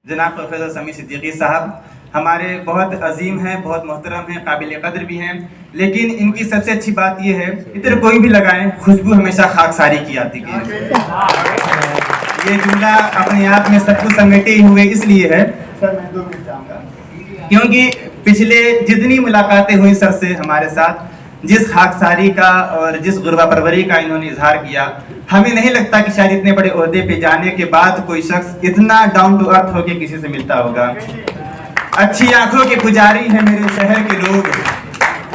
जनाब प्रोफेसर समीर सिद्दीकी साहब हमारे बहुत अजीम हैं, बहुत मोहतरम हैं, काबिल कदर भी हैं, लेकिन इनकी सबसे अच्छी बात यह है इधर कोई भी लगाएं खुशबू हमेशा खाकसारी की आती है। ये जुमला अपने आप में सब कुछ समेटे हुए इसलिए है सर, मैं 2 मिनट चाहूँगा, क्योंकि पिछले जितनी मुलाकातें हुई सर से हमारे साथ, जिस खाकसारी का और जिस गुरबा परवरी का इन्होंने इजहार किया, हमें नहीं लगता कि शायद इतने बड़े ओहदे पे जाने के बाद कोई शख्स इतना डाउन टू अर्थ होकर किसी से मिलता होगा। अच्छी आंखों के पुजारी है मेरे शहर के लोग,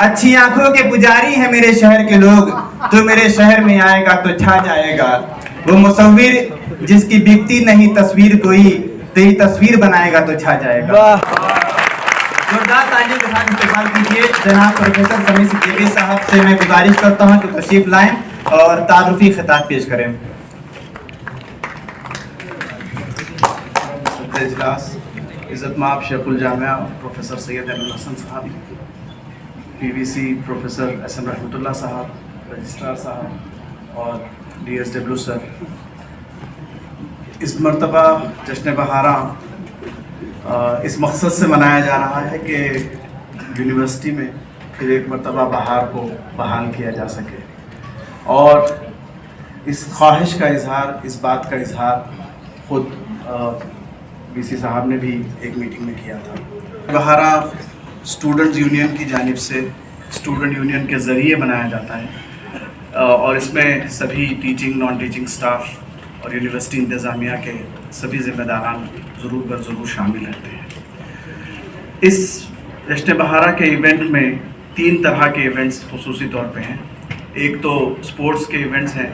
अच्छी आंखों के पुजारी है मेरे शहर के लोग, तो मेरे शहर में आएगा तो छा जाएगा। वो मुसव्विर जिसकी बिकती नहीं तस्वीर कोई, तेरी तस्वीर बनाएगा तो छा जाएगा। जोरदार तालियों के साथ इस्तेमाल कीजिए। जनाब प्रोफेसर समीर सिद्दीकी साहब से मैं गुजारिश करता हूं कि तशरीफ लाएं और तारुफी खिताब पेश करें। इजलास इज़्ज़त-माब शेखुल जामिया प्रोफेसर सैयद अहमद हसन साहब, पीवीसी प्रोफेसर एसएम रहमतुल्लाह साहब, रजिस्ट्रार साहब और डीएसडब्ल्यू सर, इस मरतबा जश्न बहारा इस मकसद से मनाया जा रहा है कि यूनिवर्सिटी में फिर एक मरतबा बहार को बहाल किया जा सके, और इस ख्वाहिश का इजहार, इस बात का इजहार खुद वीसी साहब ने भी एक मीटिंग में किया था। बहारा स्टूडेंट्स यूनियन की जानिब से स्टूडेंट यूनियन के ज़रिए मनाया जाता है, और इसमें सभी टीचिंग, नॉन टीचिंग स्टाफ और यूनिवर्सिटी इंतज़ामिया के सभी ज़िम्मेदारान ज़रूर बर ज़रूर शामिल रहते हैं। इस जश्न बहारा के इवेंट में 3 तरह के इवेंट्स खुसूसी तौर पे हैं। एक तो स्पोर्ट्स के इवेंट्स हैं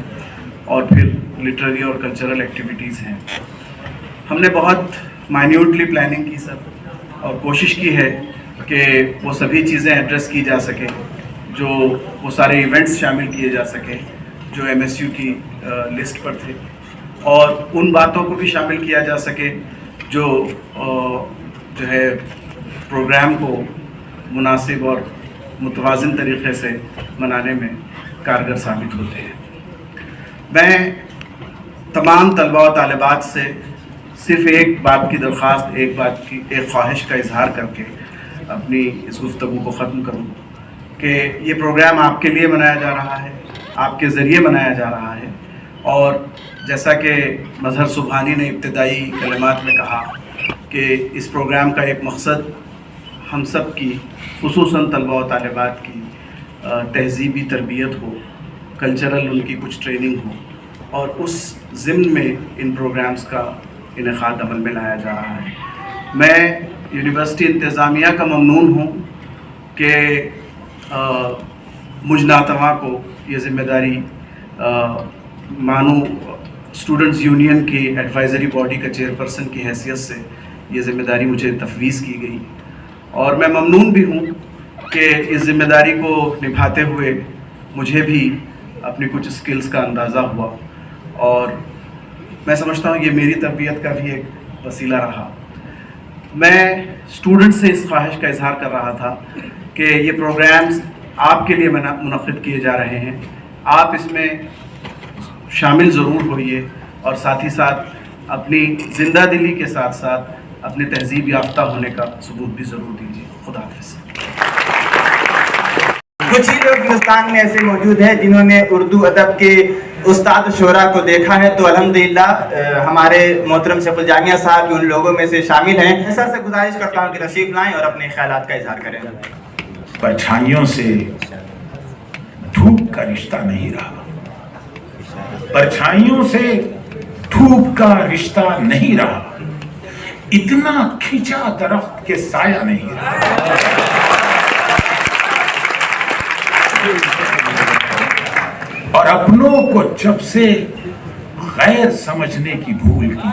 और फिर लिटरेरी और कल्चरल एक्टिविटीज़ हैं। हमने बहुत माइन्यूटली प्लानिंग की सर, और कोशिश की है कि वो सभी चीज़ें एड्रेस की जा सके, जो वो सारे इवेंट्स शामिल किए जा सके जो एमएसयू की लिस्ट पर थे, और उन बातों को भी शामिल किया जा सके जो है प्रोग्राम को मुनासिब और मुतवाज़िन तरीक़े से मनाने में कारगर साबित होते हैं। मैं तमाम तलबा और तालिबात से सिर्फ़ एक बात की दरख्वास्त, एक ख्वाहिश का इजहार करके अपनी इस गुफ्तगू को ख़त्म करूँ कि ये प्रोग्राम आपके लिए मनाया जा रहा है, आपके ज़रिए मनाया जा रहा है, और जैसा कि मज़हर सुबहानी ने इब्तिदाई कलिमात में कहा कि इस प्रोग्राम का एक मकसद हम सब की, खुसूसन तलबा और तालिबात की तहज़ीबी तरबियत हो, कल्चरल उनकी कुछ ट्रेनिंग हो, और उस ज़िम्न में इन प्रोग्राम्स का इनेक़ाद अमल में लाया जा रहा है। मैं यूनिवर्सिटी इंतज़ामिया का ममनून हूँ कि मुझ नातवा को ये ज़िम्मेदारी मानू स्टूडेंट्स यूनियन की एडवाइज़री बॉडी का चेयरपर्सन की हैसियत से ये ज़िम्मेदारी मुझे तफवीज़ की गई, और मैं ममनून भी हूँ कि इस ज़िम्मेदारी को निभाते हुए मुझे भी अपनी कुछ स्किल्स का अंदाज़ा हुआ, और मैं समझता हूँ ये मेरी तरबियत का भी एक वसीला रहा। मैं स्टूडेंट्स से इस ख्वाहिश का इजहार कर रहा था कि ये प्रोग्राम्स आपके लिए मुनक़्क़िद किए जा रहे हैं, आप इसमें शामिल ज़रूर होइए, और साथ ही साथ अपनी ज़िंदा दिली के साथ साथ अपने तहज़ीब याफ्ता होने का सबूत भी ज़रूर दीजिए। खुदा हाफ़िज़। कुछ ही लोग हिंदुस्तान में ऐसे मौजूद हैं जिन्होंने उर्दू अदब के उस्ताद शोरा को देखा है, तो अल्हम्दुलिल्लाह हमारे मोहतरम शेखुल जामिया साहब भी उन लोगों में से शामिल हैं। सर से गुजारिश करता हूँ कि तशरीफ लाएं और अपने ख्यालात का इजहार करें। परछाइयों से धूप का रिश्ता नहीं रहा, परछाइयों से धूप का रिश्ता नहीं रहा, इतना खिंचा दरख्त के साया नहीं रहा। और अपनों को जब से गैर समझने की भूल की,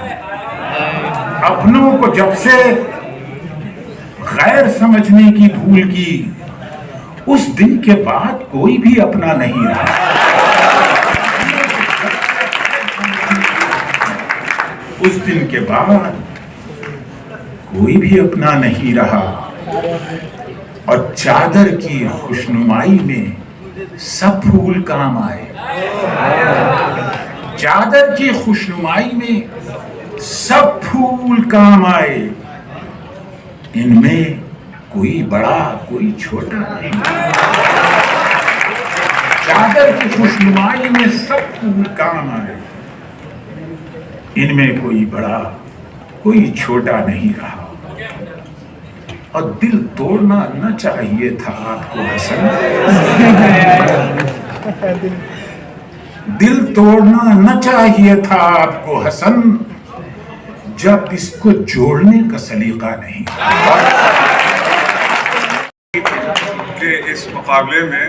अपनों को जब से गैर समझने की भूल की, उस दिन के बाद कोई भी अपना नहीं रहा। उस दिन के बाद कोई भी अपना नहीं रहा, और चादर की खुशनुमाई में सब फूल काम आए। चादर की खुशनुमाई में सब फूल काम आए, इनमें कोई बड़ा कोई छोटा नहीं। चादर की खुशनुमाई में सब फूल काम आए, इनमें कोई बड़ा कोई छोटा नहीं रहा। और दिल तोड़ना न चाहिए था आपको हसन, दिल तोड़ना न चाहिए था आपको हसन, जब इसको जोड़ने का सलीका नहीं। कि इस मुकाबले में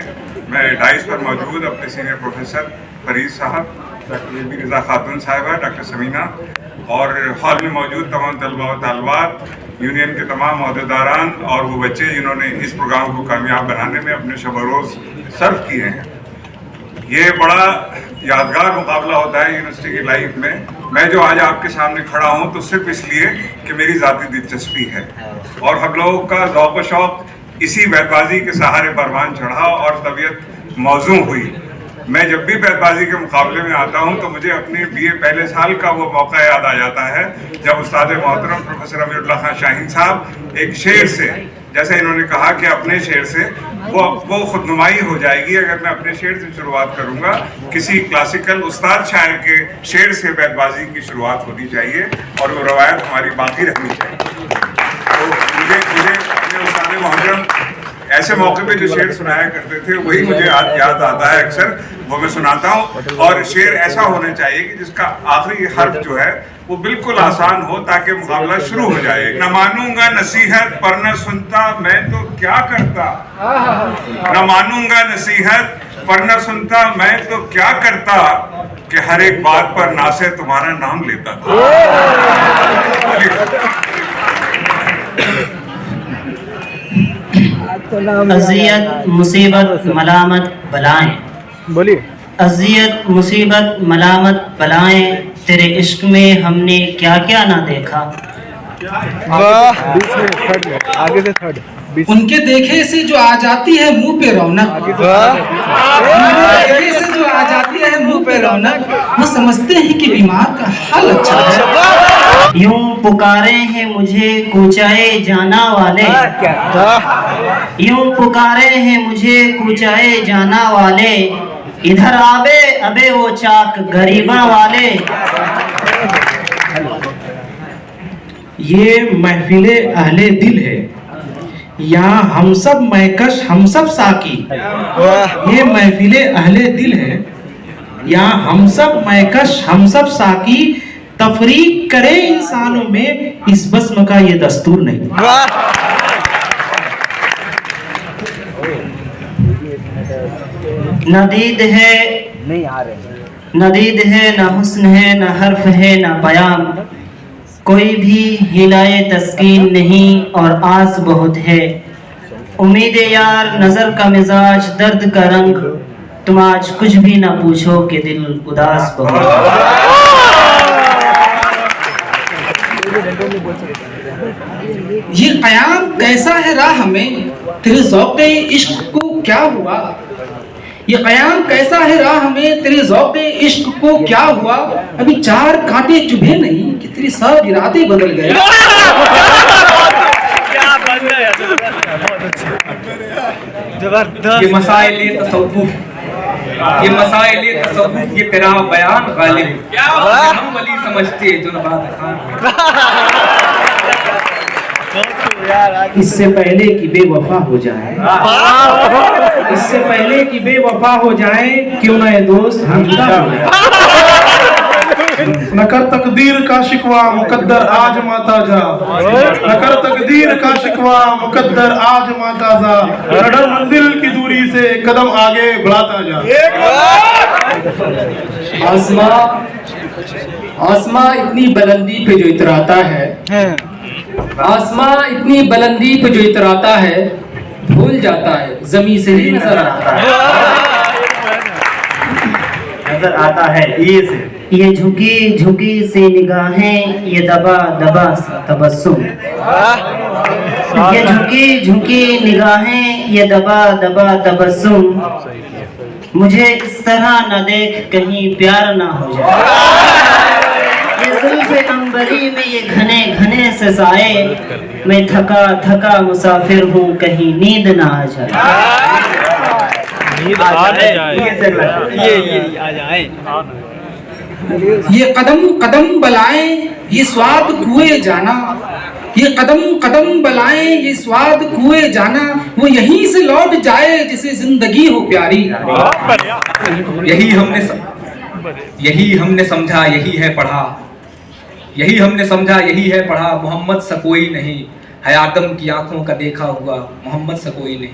मैं डाइस पर मौजूद अपने सीनियर प्रोफेसर फरीद साहब, डॉक्टर रज़ा खातून साहिबा, डॉक्टर समीना और हॉल में मौजूद तमाम तलबा व तालबात, यूनियन के तमाम अहदेदारान और वो बच्चे जिन्होंने इस प्रोग्राम को कामयाब बनाने में अपने शब रोज़ सर्व किए हैं। ये बड़ा यादगार मुकाबला होता है यूनिवर्सिटी की लाइफ में। मैं जो आज आपके सामने खड़ा हूँ तो सिर्फ इसलिए कि मेरी ज़ाती दिलचस्पी है और हम लोगों का ज़ौक़ व शौक़ इसी बैतबाजी के सहारे परवान चढ़ा और तबीयत मौजूं हुई। मैं जब भी बैतबाजी के मुकाबले में आता हूं तो मुझे अपने बीए पहले साल का वो मौका याद आ जाता है जब उस्ताद मोहतरम प्रोफेसर अमीरुल्लाह खान शाहीन साहब एक शेर से, जैसे इन्होंने कहा कि अपने शेर से वो खुदनुमाई हो जाएगी अगर मैं अपने शेर से शुरुआत करूंगा। किसी क्लासिकल उस्ताद शायर के शेर से बैतबाजी की शुरुआत होनी चाहिए और वो रवायत हमारी बाकी रहनी चाहिए। तो मुझे अपने उस्ताद मोहतरम ऐसे मौके पे जो शेर सुनाया करते थे वही मुझे याद आता है अक्सर, वो मैं सुनाता हूँ। और शेर ऐसा होना चाहिए कि जिसका आखिरी हर्फ जो है वो बिल्कुल आसान हो ताकि मुकाबला शुरू हो जाए। न मानूंगा नसीहत पर न सुनता मैं तो क्या करता, न मानूंगा नसीहत पर न सुनता मैं तो क्या करता, कि हर एक बात पर ना से तुम्हारा नाम लेता था। अज़ियत मुसीबत मलामत बलाएं, बोलिए। अज़ियत मुसीबत मलामत बलाएं, तेरे इश्क में हमने क्या क्या ना देखा। वाह, बीच में थर्ड में, आगे से थर्ड। उनके देखे से जो आ जाती है मुंह पे रौनक, उनके देखे से जो आ जाती है मुंह पे रौनक, वो समझते हैं कि बीमार का हाल अच्छा है। यूं पुकारे हैं मुझे कूचाए जाना वाले, यूं पुकारे हैं मुझे कूचाए जाना वाले, इधर आबे अबे वो चाक गरीबा वाले। ये महफिले अहले दिल है, यहाँ हम सब महकश हम सब साकी। ये महफिले अहले दिल है, यहाँ हम सब महकश हम सब साकी। तफरीक करे इंसानों में इस बस्म का ये दस्तूर नहीं। नदीद है नहीं आ रहे, नदीद है, न हुस्न है, न हर्फ है, न बयान, कोई भी हिलाए तस्कीन नहीं और आस बहुत है। उम्मीद यार नजर का मिजाज दर्द का रंग, तुम आज कुछ भी ना पूछो कि दिल उदास बहुत। ये कयाम कैसा है राह में, तेरे ज़ौक़े इश्क को क्या हुआ। ये कयाम कैसा है राह में, तेरे ज़ौक़े इश्क को क्या हुआ। अभी चार कांटे चुभे नहीं कि तेरे सब इरादे बदल गए। जबरदस्त। ये मसाइल तसव्वुफ, ये मसाइल तसव्वुफ, ये तेरा बयान गालिब, हम वली समझते जो नबात खान। इससे पहले कि बेवफा हो जाए, इससे पहले कि बेवफा हो जाए, क्यों ना ये दोस्त हम जुदा हो जाए। न कर तकदीर का शिकवा मुकद्दर आज माता जा, न कर तकदीर का शिकवा मुकद्दर आज माता जा, रडर मंजिल की दूरी से कदम आगे बढ़ाता जा। आसमां इतनी बुलंदी पे जो इतराता है, आसमां इतनी बुलंदी पे जो इतराता है, भूल जाता है जमीन से ही नजर आता है, नजर आता है ये से। ये झुकी झुकी सी निगाहें, ये दबा दबा सा तबस्सुम, ये झुकी झुकी निगाहें, ये दबा दबा तबस्सुम, मुझे इस तरह न देख कहीं प्यार ना हो जाए। ये जुल्फ़े अंबरी में ये घने घने से साए, मैं थका थका मुसाफिर हूँ कहीं नींद ना आ जाए। ये कदम कदम बलाएं ये स्वाद कुएं जाना, ये कदम कदम बलाएं ये स्वाद कुएं जाना, वो यहीं से लौट जाए जिसे जिंदगी हो प्यारी। यही हमने समझा यही है पढ़ा, यही हमने समझा यही है पढ़ा, मोहम्मद सा कोई नहीं है आदम की आंखों का देखा हुआ, मोहम्मद सा कोई नहीं।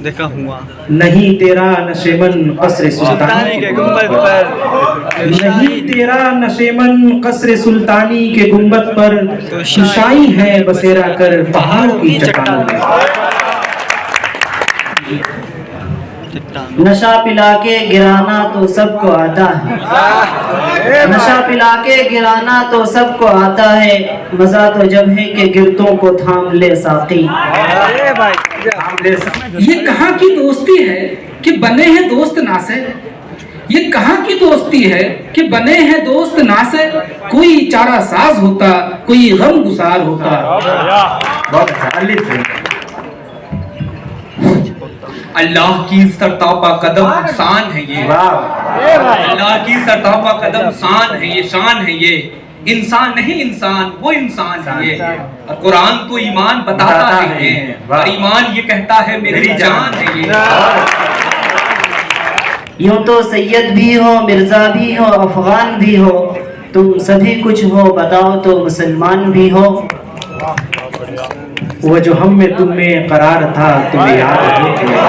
देखा हुआ नहीं तेरा नशेमन कसरे सुल्तानी के गुंबद पर, नहीं तेरा नशेमन कसरे सुल्तानी के गुंबद पर, तो शाही है बसेरा कर पहाड़ों की चट्टानों में। नशा पिला के गिराना तो सबको आता है, नशा पिला के गिराना तो सबको आता है, मजा तो जब है कि गिरतों को थाम ले साकी। ये कहाँ की दोस्ती है कि बने हैं दोस्त नासे, ये कहाँ की दोस्ती है कि बने हैं दोस्त नासे, कोई चारा साज होता कोई गम गुसार होता। अल्लाह की सरतापा कदम शान है ये, अल्लाह की सरतापा कदम शान है ये, शान है ये, इंसान नहीं इंसान वो इंसान है ये, और कुरान तो ईमान बताता है ये, और ईमान ये कहता है मेरी जान है ये। यूं तो सैयद भी हो मिर्जा भी हो अफगान भी हो, तुम सभी कुछ हो बताओ तो मुसलमान भी हो। वो जो हम में तुम में करार था तुम्हें याद हो क्या?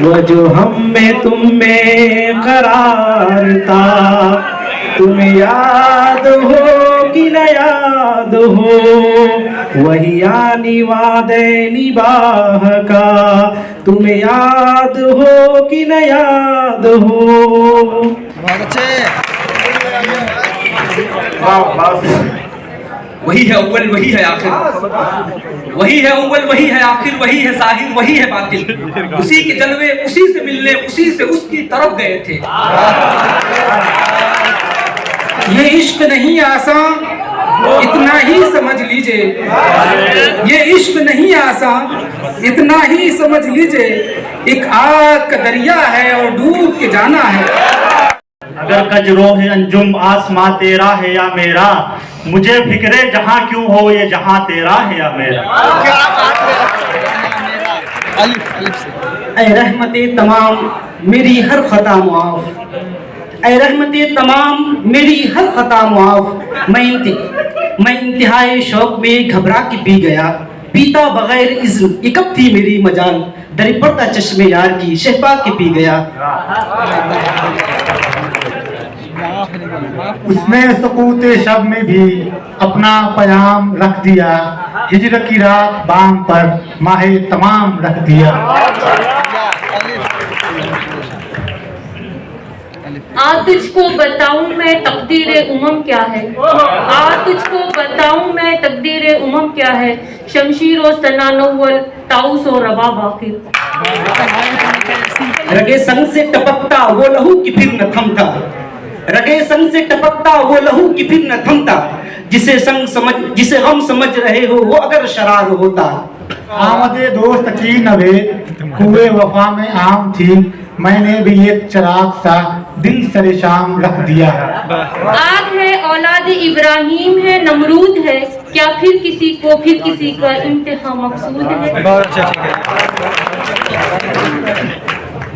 वो जो हम में तुम में करार था तुम्हें याद हो कि न याद हो, वही आनी वादे निबाह का तुम्हें याद हो कि न याद हो। वही है अव्वल वही है आखिर, वही है अव्वल वही है आखिर, वही है जाहिर वही है बातिल, उसी के जलवे उसी से मिलने उसी से उसकी तरफ गए थे। ये इश्क नहीं आसान इतना ही समझ लीजिए, ये इश्क नहीं आसान इतना ही समझ लीजिए, एक आग का दरिया है और डूब के जाना है। अगर कजरो है अंजुम आसमां तेरा है या मेरा, मुझे फिक्रे जहां क्यों हो ये जहां तेरा है या मेरा। ऐ रहमते तमाम मेरी हर खता मुआफ, ऐ रहमते तमाम मेरी हर खता मुआफ, मैं इंतहाए शौक में घबरा के पी गया, पीता बगैर इज़्न इकब थी मेरी मजाल, दर पड़ता चश्मे यार की शहपा के पी गया। उसने सकूते शब में भी अपना पयाम रख दिया, हिजर की रात बाम पर माहे तमाम रख दिया। आ तुझको बताऊं मैं तकदीर उमम क्या है, आ तुझको बताऊं मैं तकदीर उमम क्या है, शमशीर और सनानोवल ताउस और रबा बाकी। रगे संग से टपकता वो लहू की फिर न थमता, रगे संग से टपकता वो लहू की फिर न थमता, जिसे गम समझ रहे हो वो अगर शरार होता। आमदे दोस्त की नवेद कुएं वफा में आम थी, मैंने भी एक चिराग सा दिल सरे शाम रख दिया। आग है औलाद इब्राहिम है नमरूद है, क्या फिर किसी का इम्तिहान मकसूद है।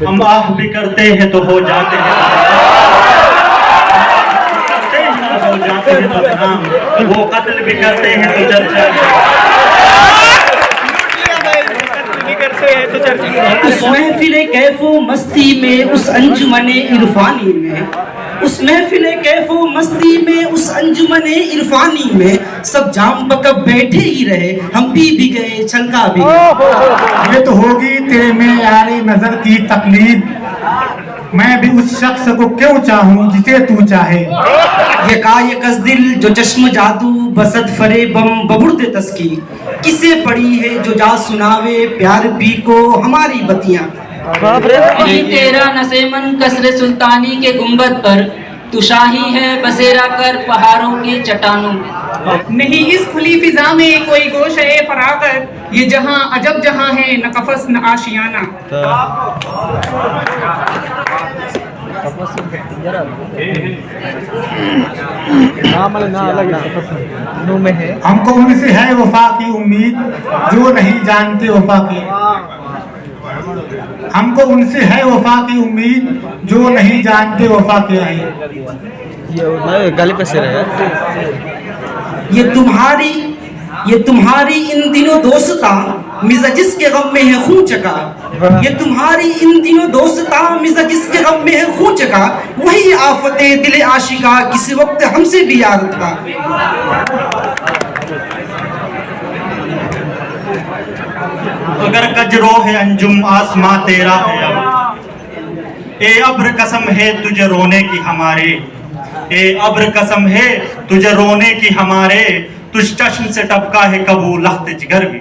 हम आह भी करते हैं तो हो जाते हैं बदनाम, वो कत्ल भी करते हैं तो चर्चा। उस महफिले कैफो मस्ती में उस अंजुमने इरफानी में, उस महफिले कैफो मस्ती में उस अंजुमने इरफानी में, सब जाम पकब बैठे ही रहे हम पी भी गए छलका भी गए। ये तो होगी तेरे में यारी नजर की तकलीद, मैं भी उस शख्स को क्यों चाहूं जिसे तू चाहे। ये कायकस दिल जो चश्म जादू बसत फरे बम बबुर्द तस्की, किसे पड़ी है जो जा सुनावे प्यार पी को हमारी बतियां। नहीं तेरा नसेमन कसरे सुल्तानी के गुंबद पर तू शाही है बसेरा कर पहाड़ों के चट्टानों में। नहीं इस खुली फिजा में कोई गोश है फरागत, ये जहां अजब जहां है न कफस न आशियाना। हमको उनसे है वफा की उम्मीद जो नहीं जानते वफा की। हमको उनसे है वफा की उम्मीद जो नहीं जानते वफा क्या है। ये गाली पे से रहे। ये तुम्हारी इन दिनों दोस्ता मिजा जिसके गम में है खून चका। ये तुम्हारी इन दिनों दोस्ता मिजा जिसके गम में है खून चका। वही आफते दिल आशिका किसी वक्त हमसे भी याद था। अगर कजरो है अंजुम आसमां तेरा है अब। ए अब्र कसम है तुझे रोने की हमारे। ए अब्र कसम है तुझे रोने की हमारे। तुझ चश्म से टपका है कबू लख्त जिगर भी।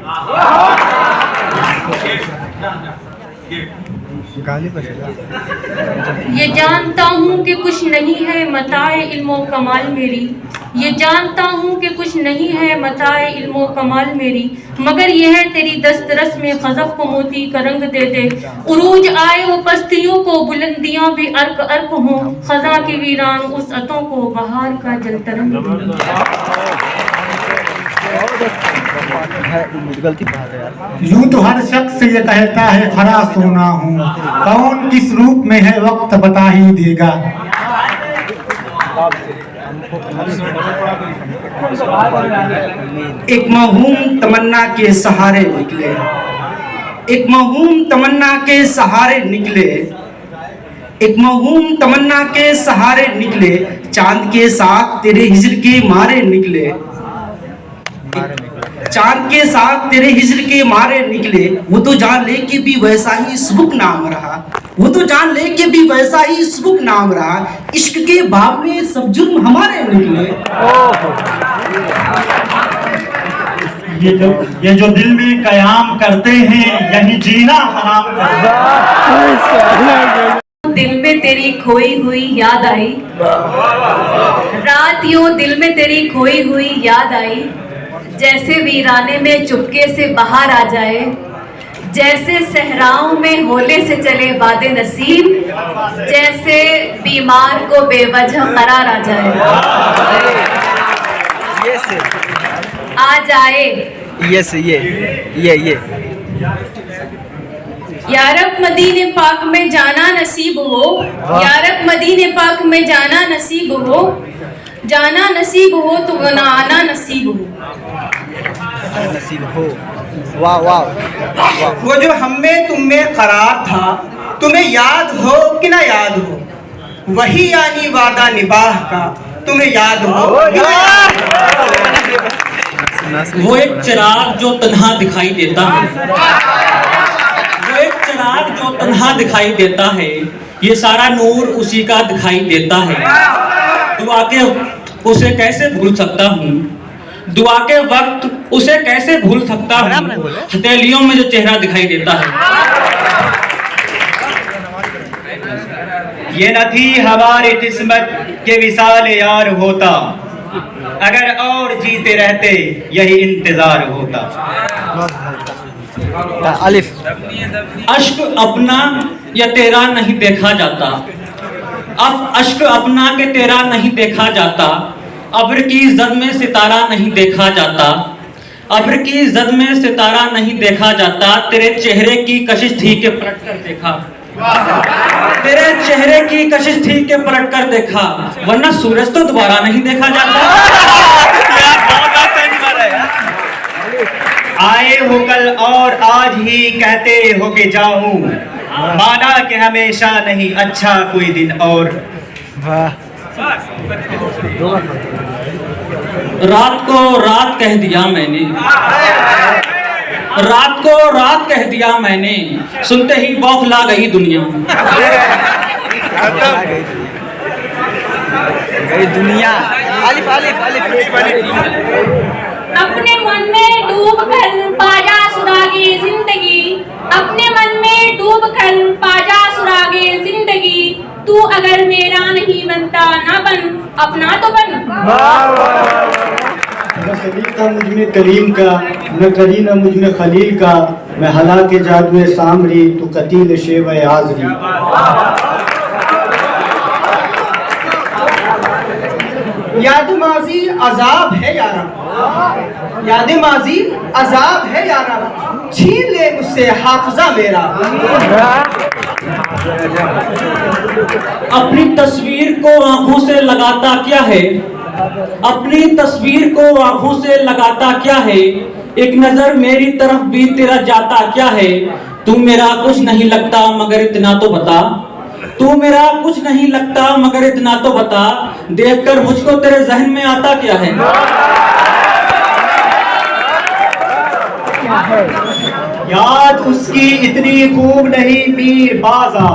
ये जानता हूँ कि कुछ नहीं है मताए इल्मो कमाल मेरी। ये जानता हूँ कि कुछ नहीं है मताए इल्मो कमाल मेरी। मगर यह है तेरी दस्तरस में खज़फ को मोती का रंग दे दे। उरूज आए वो पस्तियों को बुलंदियाँ भी अर्क अर्क हों। खज़ा की वीरान उस अतों को बहार का जलतरंग यूं तो हर शख्स ये कहता है खरा सोना हूँ, कौन किस रूप में है वक्त बता ही देगा। एक महूम तमन्ना के सहारे निकले। एक महूम तमन्ना के सहारे निकले। एक महूम तमन्ना के सहारे निकले। चांद के साथ तेरे हिजर के मारे निकले। चांद के साथ तेरे हिजर के मारे निकले। वो तो जान ले के भी वैसा ही सुबुक नाम रहा। वो तो जान ले के भी वैसा ही सुबुक नाम रहा। इश्क के बाब में सब जुर्म हमारे निकले। ये जो दिल में कयाम करते हैं यही जीना हराम करते। दिल में तेरी खोई हुई याद आई। रात यूं दिल में तेरी खोई हुई याद आई। जैसे वीराने में चुपके से बाहर आ जाए। जैसे सहराओं में होले से चले वादे नसीब। जैसे बीमार को बेवजह करार आ जाए। आ जाए ये यारब मदीने पाक में जाना नसीब हो। यारब मदीने पाक में जाना नसीब हो। जाना नसीब हो तो आना नसीब हो। वाह वाह। वो जो हम में तुम में करार था, तुम्हें याद हो कि ना याद हो। वही यानी वादा निबाह का, तुम्हें याद हो कि ना याद हो। वो एक चिराग जो तन्हा दिखाई देता है। वो एक चिराग जो तन्हा दिखाई देता है। ये सारा नूर उसी का दिखाई देता है। दुआ के उसे कैसे भूल सकता हूँ। दुआ के वक्त उसे कैसे भूल सकता हूँ। हथेलियों में जो चेहरा दिखाई देता है। ये न थी हमारी किस्मत के विसाल यार होता। अगर और जीते रहते यही इंतजार होता। अश्क अपना या तेरा नहीं देखा जाता। अब अश्क अपना के तेरा नहीं देखा जाता। अब्र की जद में सितारा नहीं देखा जाता। अब्र की जद में सितारा नहीं देखा जाता। तेरे चेहरे की कशिश थी के पलट कर देखा। तेरे चेहरे की कशिश थी के पलट कर देखा। वरना सूरज तो दोबारा नहीं देखा जाता। आए हो कल और आज ही कहते हो के जाऊं। माना कि हमेशा नहीं अच्छा कोई दिन और। रात को रात कह दिया मैंने। रात को रात कह दिया मैंने। सुनते ही बौखला गई दुनिया। दुनिया। अपने मन में डूब कर पाजा सुरागे जिंदगी, अपने मन में डूब कर पाजा सुरागे जिंदगी। तू अगर मेरा नहीं बनता ना बन, अपना तो बन। न सलीका मुझ में कलीम का, न करीना मुझ में खलील का। मैं हला के जादुए सामरी, तू कतील शेव आजरी। याद माजी अजाब है यारा, याद माजी अजाब है यारा। छीन ले मुझसे हाफिजा मेरा। अपनी तस्वीर को आंखों से लगाता क्या है, अपनी तस्वीर को आंखों से लगाता क्या है। एक नजर मेरी तरफ भी तेरा जाता क्या है। तू मेरा कुछ नहीं लगता मगर इतना तो बता, तू मेरा कुछ नहीं लगता मगर इतना तो बता। देखकर मुझको तेरे जहन में आता क्या है। याद उसकी इतनी खूब नहीं मीर बाजा,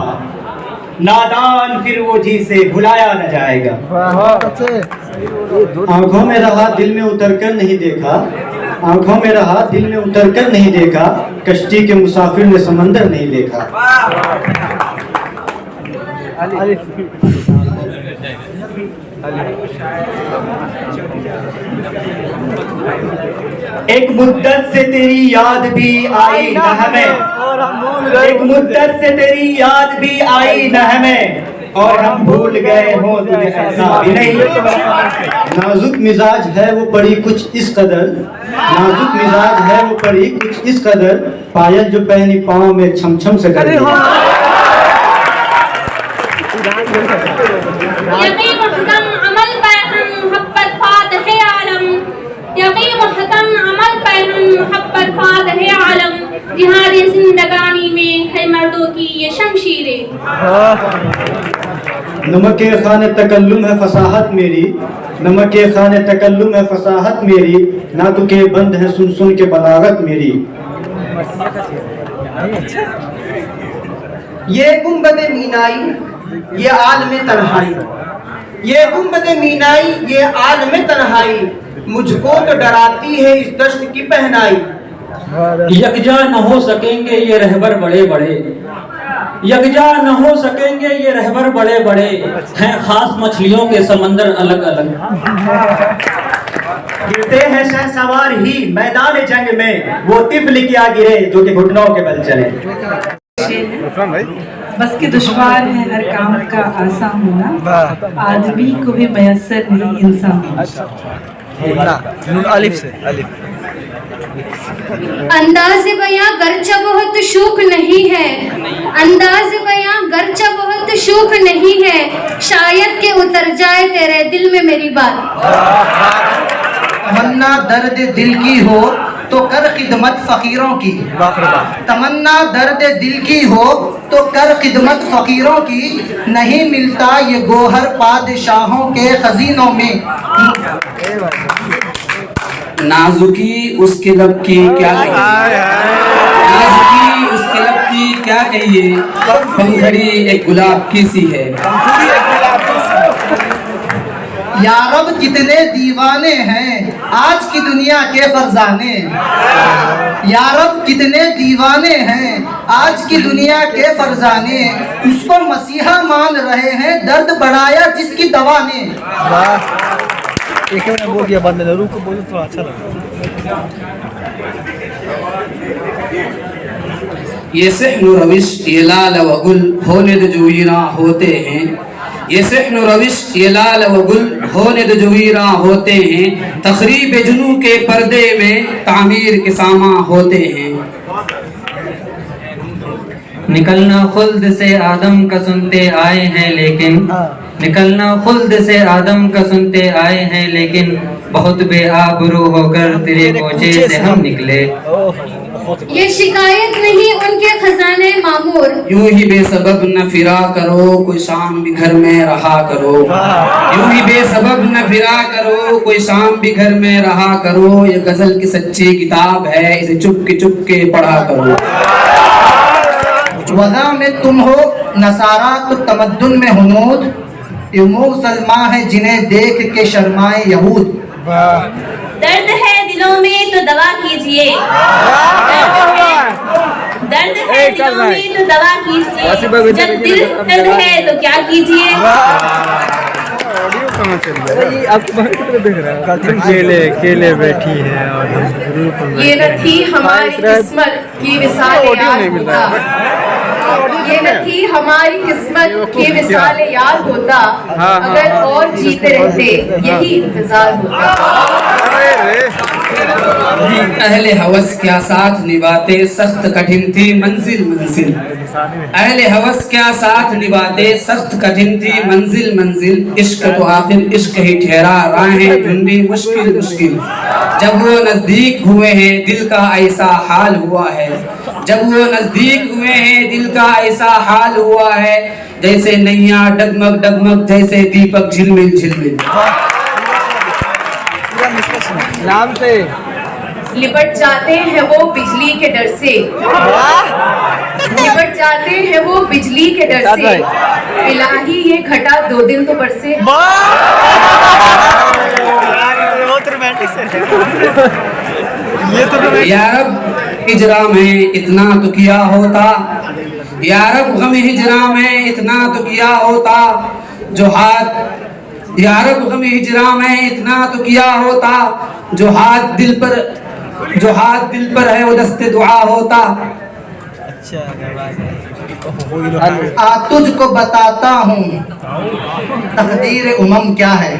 नादान फिर वो जी से भुलाया न जाएगा। आंखों में रहा दिल में उतर कर नहीं देखा, आंखों में रहा दिल में उतर कर नहीं देखा। कश्ती के मुसाफिर ने समंदर नहीं देखा। एक मुद्दत से तेरी याद भी आई न हमें, एक मुद्दत से तेरी याद भी आई न हमें, और हम भूल गए हो तुझे ऐसा भी नहीं। नाजुक मिजाज है वो पड़ी कुछ इस कदर, नाजुक मिजाज है वो पड़ी कुछ इस कदर। पायल जो पहनी पाँव में छम छम से कर जिहाद जिंदगानी में है मर्दों की ये शमशीरें। नमक खाने तकल्लुम है फसाहत मेरी, नमक खाने तकल्लुम है फसाहत मेरी। ना तो के बंद है सुन सुन के बलागत मेरी। ये गुंबद मीनाई ये आलम तन्हाई, ये गुंबद मीनाई ये आलम तन्हाई। मुझको तो डराती है इस दश्त की पहनाई। यकजा न हो सकेंगे ये रहबर बड़े बड़े, यकजा न हो सकेंगे ये रहबर बड़े बड़े। हैं खास मछलियों के समंदर अलग अलग। गिरते हैं शहसवार ही मैदान जंग में, वो तिफल क्या गिरे जो कि घुटनों के बल चले। बस के दुश्वार है हर काम का आसान होना, आदमी को भी मयसर नहीं इंसान होना। अलिफ से अलिफ। अंदाज़ बयां गर्चा बहुत शौक नहीं है, अंदाज़ बयां गर्चा बहुत शौक नहीं है। शायद के उतर जाए तेरे दिल में मेरी बात। तमन्ना दर्द दिल की हो तो कर खिदमत फकीरों की, तमन्ना दर्द दिल की हो तो कर खिदमत फकीरों की। नहीं मिलता ये गोहर पादशाहों के खजीनों में। नाजुकी उसके लब की क्या कहिए, नाजुकी उसके लब की क्या कहिए। पंखड़ी एक गुलाब की सी है। यारब कितने दीवाने हैं आज की दुनिया के फरजाने। यारब कितने दीवाने हैं आज की दुनिया के फरजाने। उसको मसीहा मान रहे हैं दर्द बढ़ाया जिसकी दवा ने। एक मैंने बोल दिया बाद में रूह को बोलूं तो अच्छा लगा। ये सहन रविश ये लाल व गुल होने दो जो वीरा होते हैं। ये सहन रविश ये लाल व गुल होने दो जो वीरा होते हैं। तखरीब जुनू के पर्दे में तामीर के सामा होते हैं। निकलना खुल्द से आदम का सुनते आए हैं लेकिन, निकलना खुल्द से आदम का सुनते आए हैं लेकिन। बहुत बेआबरू होकर तेरे कोचे से हम निकले। ये शिकायत नहीं उनके खजाने मामूर। यूं ही बेसबब न फिरा करो कोई शाम भी घर में रहा करो। यूं ही बेसबब न फिरा करो कोई शाम भी घर में रहा करो। ये गजल की सच्ची किताब है इसे चुप के पढ़ा करो। वज़ा में तुम हो नसारा तो तमद्दुन में हुनूद। ये मुसलमान है जिन्हें देख के शर्माए यहूद। दर्द है दिलों में तो दवा कीजिए, दर्द है दिलों में तो दवा कीजिए, जब दिल दर्द है तो क्या कीजिए। केले केले बैठी है और ये न थी हमारी किस्मत की विसाल यार होता, ये न थी हमारी किस्मत की विसाल यार होता, अगर और जीते रहते यही इंतजार होता। अहले हवस क्या साथ निभाते सख्त कठिन थी मंजिल मंजिल, अहले हवस क्या साथ निभाते सख्त कठिन थी मंजिल मंजिल, इश्क तो आखिर इश्क ही ठहरा राहें ढूंढी मुश्किल मुश्किल, जब वो नजदीक हुए हैं दिल का ऐसा हाल हुआ है, जब वो नजदीक हुए हैं दिल का ऐसा हाल हुआ है, जैसे नैया डगमग डगमग जैसे दीपक झिलमिल झिलमिल। नाम से लिपट जाते हैं वो बिजली के डर से, लिपट जाते हैं वो बिजली के डर से, इलाही ये घटा 2 दिन तो बरसे। यारब हिजरा में इतना तो किया होता, यारब गम हिजरा में इतना तो किया होता, जो हाथ यारब गम हिजरा में इतना तो किया होता, जो हाथ दिल पर है वो दस्ते दुआ होता। आ तुझको बताता हूँ तकदीर उमम क्या है,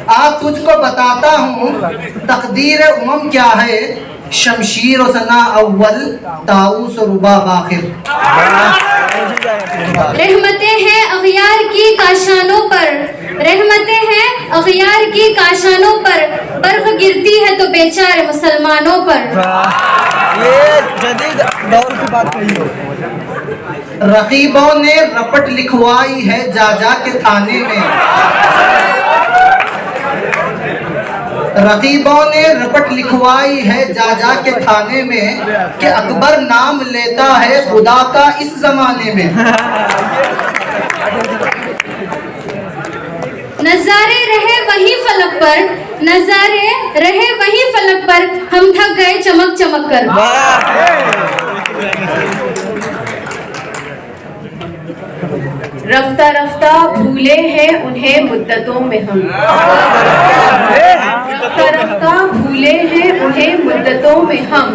आ तुझको बताता हूँ तकदीर उमम क्या है, शमशीर और सना अव्वल ताऊस और रुबा आखिर। रहमतें हैं अगियार की काशानों पर, रहमतें हैं अगियार की काशानों पर, बर्फ गिरती है तो बेचारे मुसलमानों पर। ये जदीद दौर की बात कही हो। रकीबों ने रपट लिखवाई है जा जा के थाने में, रकीबों ने रपट लिखवाई है जा जा के थाने में, कि अकबर नाम लेता है खुदा का इस जमाने में। नजारे रहे वही फलक पर, नजारे रहे वही फलक पर, हम थक गए चमक चमक कर। रफ्ता रफ्ता भूले हैं उन्हें मुद्दतों में हम, रफ्ता रफ्ता भूले हैं उन्हें मुद्दतों में हम,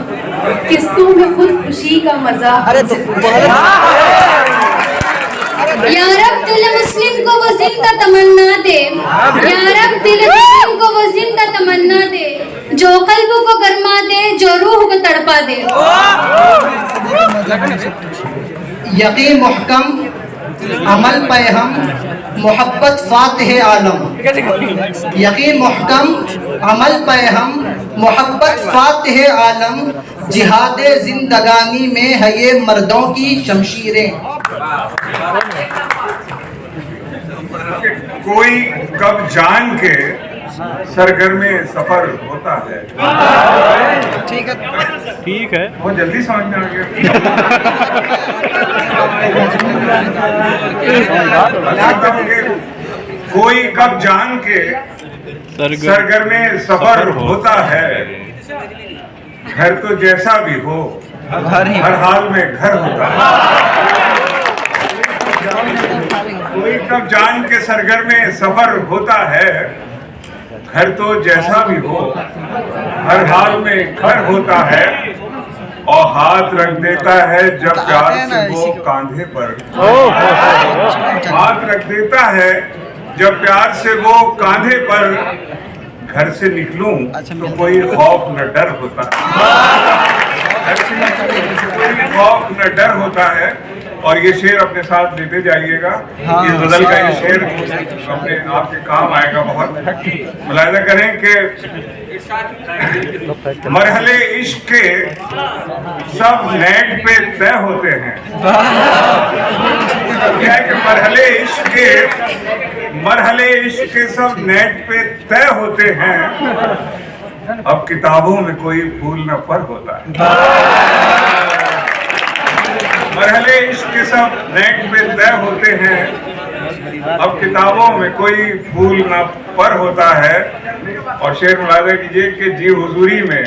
किस्तों में खुद खुशी का मजा। या रब दिल मुस्लिम को वो जिंदा तमन्ना दे, या रब दिल मुस्लिम को वो जिंदा तमन्ना दे, जो कल्ब को गरमा दे, जो रूह को तड़पा दे। यकीन मुहकम अमल पे हम मोहब्बत फातिह आलम, यकीन मुहकम अमल पे हम मोहब्बत फातिह आलम, जिहादे जिंदगानी में है ये मर्दों की शमशीरें। कोई कब जान के सरगर्मे सफर होता है। ठीक है बहुत जल्दी समझ में आ गया। कोई कब जान के सरगर्मे सफर होता है, घर तो जैसा भी हो हर हाल में घर होता है। कोई कब जान के सरगर्मे सफर होता है, घर तो जैसा भी हो हर हाल में घर होता है, और हाथ रख देता है जब प्यार से वो कांधे पर, हाथ रख देता है जब प्यार से वो कांधे पर, घर से निकलूं तो कोई खौफ न डर होता है, कोई खौफ न डर होता है। और ये शेर अपने साथ लेते जाइएगा, इस गजल का ये शेर अपने आपके काम आएगा बहुत। मुलाहिजा करें कि मरहले इश्क के सब नेट पे तय होते हैं, क्या है कि मरहले इश्क के सब नेट पे तय होते हैं, अब किताबों में कोई फूल न पर होता है। मरहले इश्क के सब नेट पे तय होते हैं, अब किताबों में कोई फूल ना पर होता है, और शेर मुलाजा कीजिए कि जी हुजूरी में,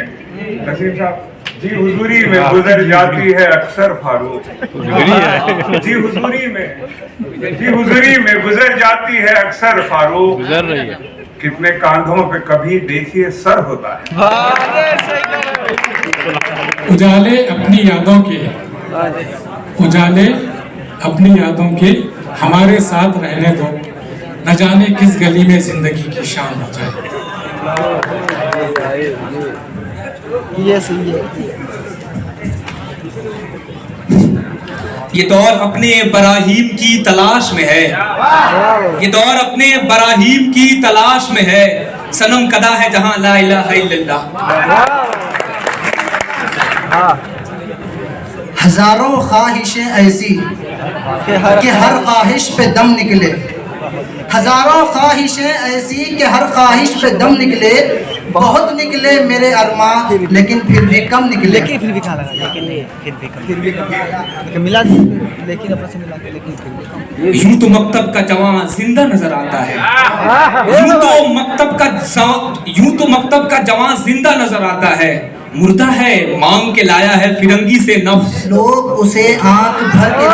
नसीम साहब, जी हुजूरी में गुजर जाती है अक्सर फारूक, जी हुजूरी में गुजर जाती है अक्सर फारूक, गुजर रही है कितने कांधों पे कभी देखिए सर होता है। उजाले अपनी यादों के, उजाले अपनी यादों के हमारे साथ रहने दो, न जाने किस गली में जिंदगी की शाम हो जाए। ये सही है। ये दौर अपने बराहीम की तलाश में है, ये दौर अपने बराहीम की तलाश में है, सनम कदा है जहां ला इलाहा इल्लल्लाह। हजारों ख्वाहिशें ऐसी कि हर ख्वाहिश पे दम निकले, हजारों ख्वाहिशें ऐसी कि हर ख्वाहिश पे दम निकले, बहुत निकले मेरे अरमान लेकिन फिर भी कम निकले, लेकिन फिर भी कहाँ लगा, फिर भी कम मिला, लेकिन अपने से मिला के, लेकिन फिर भी कम। यूं तो मकतब का जवान जिंदा नजर आता है, यूं तो मकतब का जवान जिंदा नजर आता है, मुर्दा है मांग के लाया है फिरंगी से नफ्स, लोग उसे आंख भर के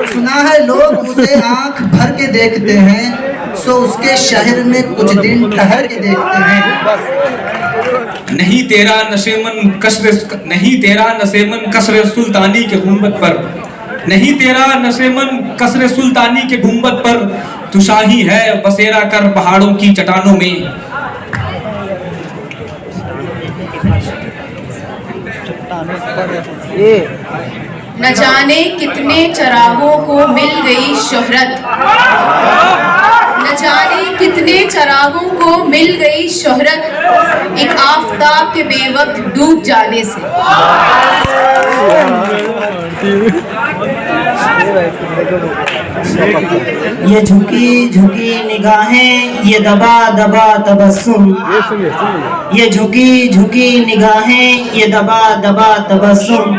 सुना है, लोग उसे आंख भर के देखते हैं, सो उसके शहर में कुछ दिन ठहर के देखते हैं। नहीं तेरा नशेमन कसरे सुल्तानी के गुंबद पर, नहीं तेरा नशेमन कसरे सुल्तानी के गुंबद पर, तू शाही है बसेरा कर पहाड़ों की चट्टानों में। न जाने कितने चरागों को मिल गई शोहरत, न जाने कितने चरागों को मिल गई शोहरत, एक आफताब के बेवक्त डूब जाने से। ये झुकी झुकी निगाहें, ये दबा दबा तबस्सुम, ये झुकी झुकी निगाहें, ये दबा दबा तबस्सुम,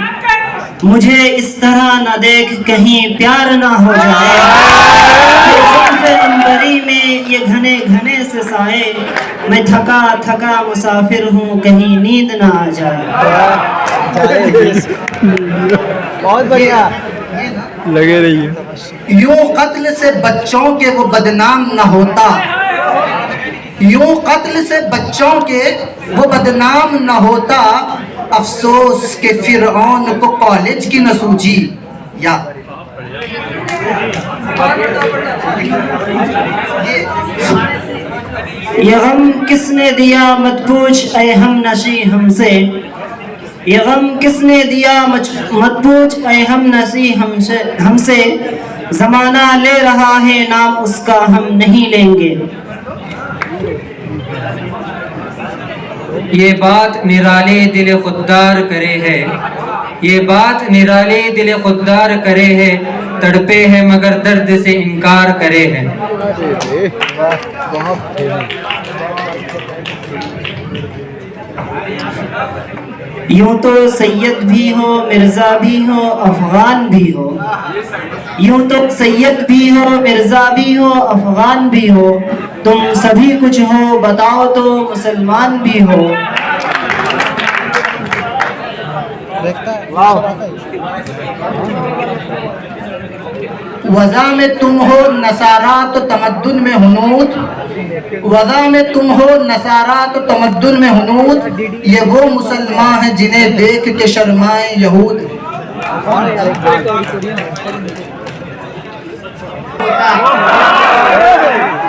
मुझे इस तरह न देख कहीं प्यार ना हो जाए, अंबरी में ये घने घने से साए, मैं थका थका मुसाफिर हूँ कहीं नींद ना आ जाए। बहुत बढ़िया लगे रही है। यूं कत्ल से बच्चों के वो बदनाम न होता, यूं कत्ल से बच्चों के वो बदनाम न होता, अफसोस के फिरऔन को कॉलेज की न सूझी। या ये गम किसने दिया मत पूछ ऐ हम नशी हमसे, ये गम किसने दिया मत पूछ ऐ हम नशी हमसे, जमाना ले रहा है नाम उसका हम नहीं लेंगे। ये बात निराले दिल खुददार करे है, ये बात निराले दिल खुददार करे है, तड़पे है मगर दर्द से इनकार करे है। यूं तो सैयद भी हो मिर्जा भी हो अफगान भी हो, यूं तो सैयद भी हो मिर्जा भी हो अफगान भी हो, तुम सभी कुछ हो बताओ तो मुसलमान भी हो। वज़ा में तुम हो नसारा तो तमद्दुन में हुनूद, वज़ा में तुम हो नसारा तो तमद्दुन में हुनूद, ये वो मुसलमान हैं जिन्हें देख के शर्माए यहूद।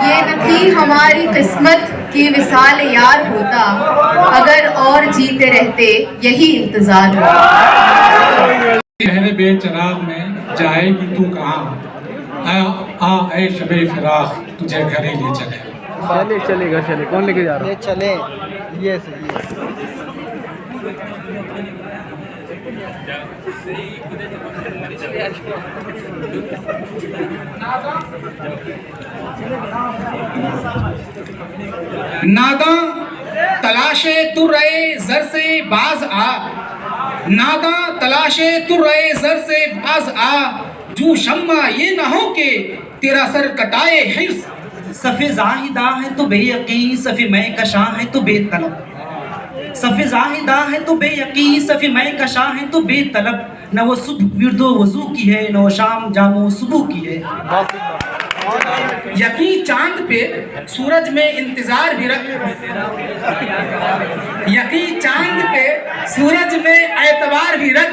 ये न थी हमारी किस्मत की विसाल यार होता, अगर और जीते रहते यही इंतजार होता। शहर बेचराग में जाएगी तू कहाँ, आ ऐ शबे फिराक तुझे घर ही ले चले। चलेगा चले, कौन लेके जा रहा है? चले ये सही नादा तलाशे तू रहे जर से बाज आ, नादा तलाशे तू रहे जर से बाज आ, जो शम्मा ये ना हो के तेरा सर कटाए हिर्स। सफ़े ज़ाहिदा है तो बेयकीन, सफ़े मैं कशा है तो बेतलब। सफ़े ज़ाहिदा है तो बेयकीन, सफ़े मैं कशा है तो बेतलब। न वो सुबह विर्दो वज़ू की है, न वो शाम जामो सुबह की है। यकीन चांद पे सूरज में इंतजार भी रख, यकीन चांद पे सूरज में एतबार भी रख,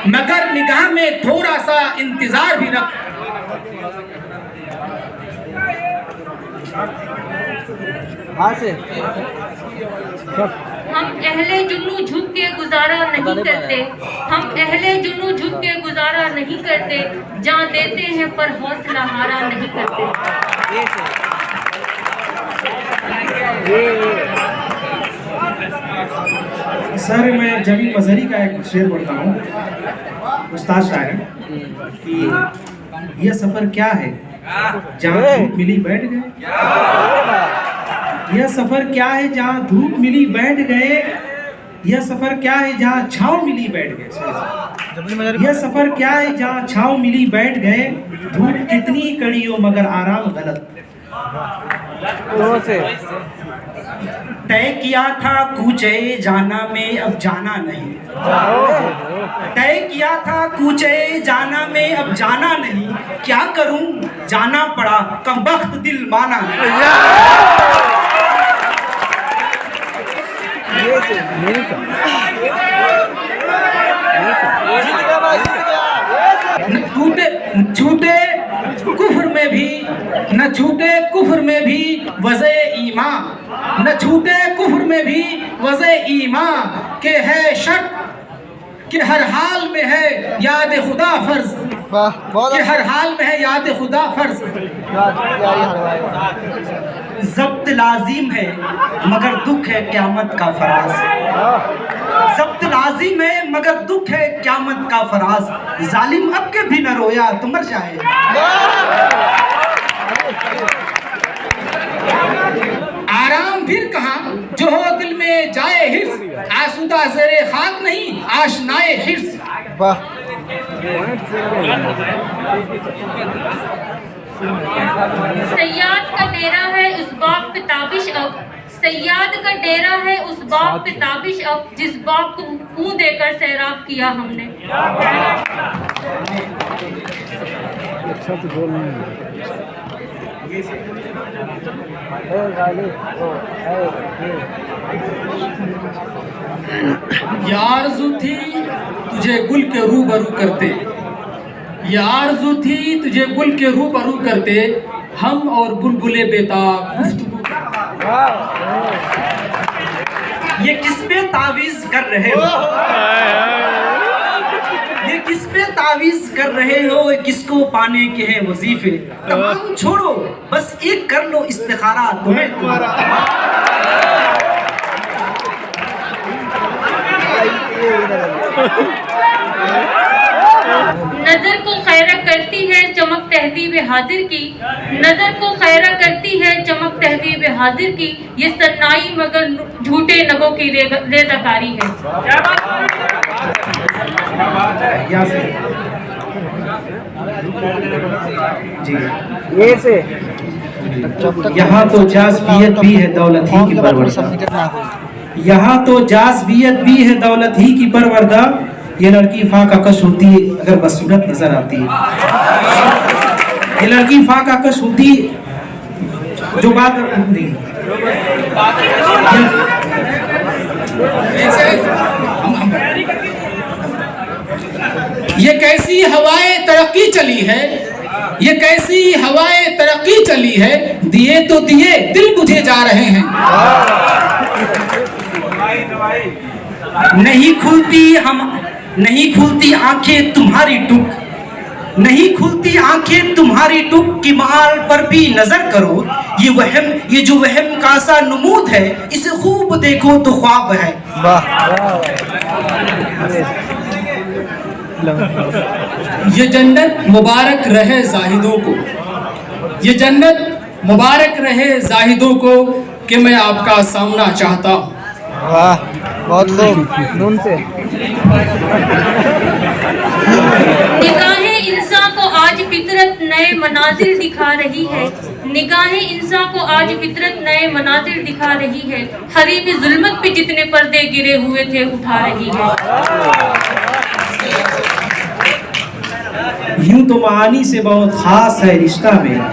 मगर निगाह में थोड़ा सा इंतजार भी रख। हम अहले जुन्नू झुक के गुजारा नहीं करते, हम अहले जुन्नू झुक के गुजारा नहीं करते, जान देते हैं पर हौसला हारा नहीं करते। सर मैं जमील मजहरी का एक शेर पढ़ता हूँ, उस्ताद शायर कि यह सफ़र क्या है जहाँ धूप मिली बैठ गए। यह सफ़र क्या है जहाँ धूप मिली बैठ गए। यह सफ़र क्या है जहाँ छाँव मिली बैठ गए। यह सफ़र क्या है जहाँ छाँव मिली बैठ गए। धूप कितनी कड़ी हो मगर आराम गलत। तय किया था कूचे जाना में अब जाना नहीं। तय किया था कूचे जाना में अब जाना नहीं। क्या करूं जाना पड़ा कमबख्त दिल माना झूठे झूठे कुफ्र में भी न झूठे कुफ्र में भी वज़े ईमान, न झूठे कुफ्र में भी वज़े ईमान के है शर्त कि हर हाल में है याद खुदा फर्ज, कि हर हाल में है याद खुदा फर्ज। ज़ब्त लाजिम है मगर दुख है क़यामत का फराज। ज़ब्त लाजिम है मगर दुख है क़यामत का फराज। जालिम अब के भी न रोया तो मर जाए। आराम फिर कहाँ जो हो दिल में जाए हिर्स, आसूदा ज़रे खाक नहीं आशनाए हिर्स। सयाद का डेरा है उस बाप पे ताबिश अब, सयाद का डेरा है उस बाप पे ताबिश अब, जिस बाप को मुंह देकर सैराब किया हमने। यारज़ू थी तुझे गुल के रूबरू करते, यारज़ू थी तुझे गुल के रूबरू करते, हम और बुलबुले बेताब गुफ्तगू। ये किस पे तावीज़ कर रहे हो? ये किस पे तावीज़ कर रहे हो? किसको पाने के हैं वजीफे? तमाम छोड़ो बस एक कर लो इस्तिखारा तुम्हें नजर को खैरा करती है चमक तहजीब हाजिर की, नजर को खैरा करती है चमक तहजीब हाजिर की, ये सन्नाई मगर झूठे नगों की रेज़ाकारी है। यहाँ तो जाज़बियत भी है दौलत ही की परवरदा। यहाँ तो जाज़बियत भी है दौलत ही की परवरदा। ये लड़की फाका कश होती अगर बसूरत नजर आती है। ये लड़की फाका कश होती जो बात नहीं। ये कैसी हवाएं तरक्की चली है, ये कैसी हवाएं तरक्की चली है, दिए तो दिए दिल बुझे जा रहे हैं। नहीं खुलती आंखें तुम्हारी टुक, नहीं खुलती आंखें तुम्हारी टुक की माल पर भी नजर करो। ये जो वहम का सा नमूद है, इसे खूब देखो तो ख्वाब है। ये जन्नत मुबारक रहे जाहिदों को, ये जन्नत मुबारक रहे जाहिदों को कि मैं आपका सामना चाहता हूँ। वाह बहुत खूब नून से। निगाहें इंसान को आज आज फितरत नए मनाजिर दिखा रही है, निगाहें इंसान को आज फितरत नए मनाजिर दिखा रही है, हरीब जुल्मत पे जितने पर्दे गिरे हुए थे उठा रही है। यूं तो मानी से बहुत खास है रिश्ता मेरा,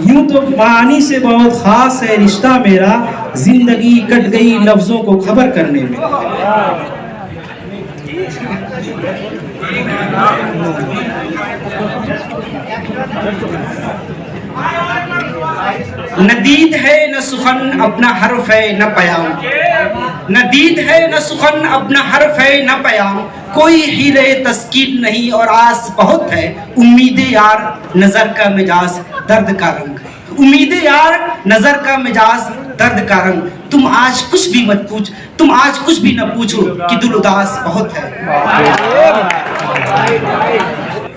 यूं तो मानी से बहुत खास है रिश्ता मेरा, जिंदगी कट गई लफ्जों को खबर करने में। न दीद है न सुखन अपना हर्फ है न पयाम, न दीद है न सुखन अपना हर्फ है न पयाम, कोई हीले तस्कीन नहीं और आस बहुत है, उम्मीद यार नजर का मिजाज दर्द का रंग, उम्मीद यार नजर का मिजाज दर्द का रंग, तुम आज कुछ भी मत पूछ, तुम आज कुछ भी न पूछो कि दिल उदास बहुत है।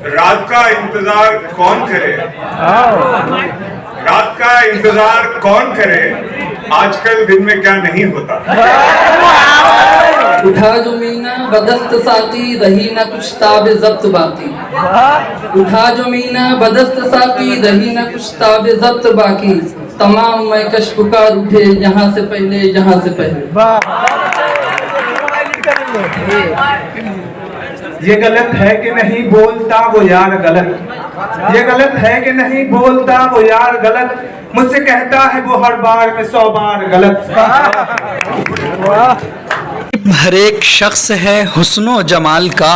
रात का इंतजार कौन करे, रात का इंतजार कौन करे, आजकल दिन में क्या नहीं होता। उठा जो मीना बदस्त साकी, रही ना कुछ ताबे जब्त बाकी, उठा जो मीना बदस्त साकी, रही ना कुछ ताबे जब्त बाकी, तमाम मैं कश पुकार उठे यहाँ से पहले, यहाँ से पहले। ये गलत है कि नहीं बोलता वो यार गलत, ये गलत है कि नहीं बोलता वो यार गलत, मुझसे कहता है वो हर बार में 100 बार गलत। हर एक शख्स है हुस्नो जमाल का,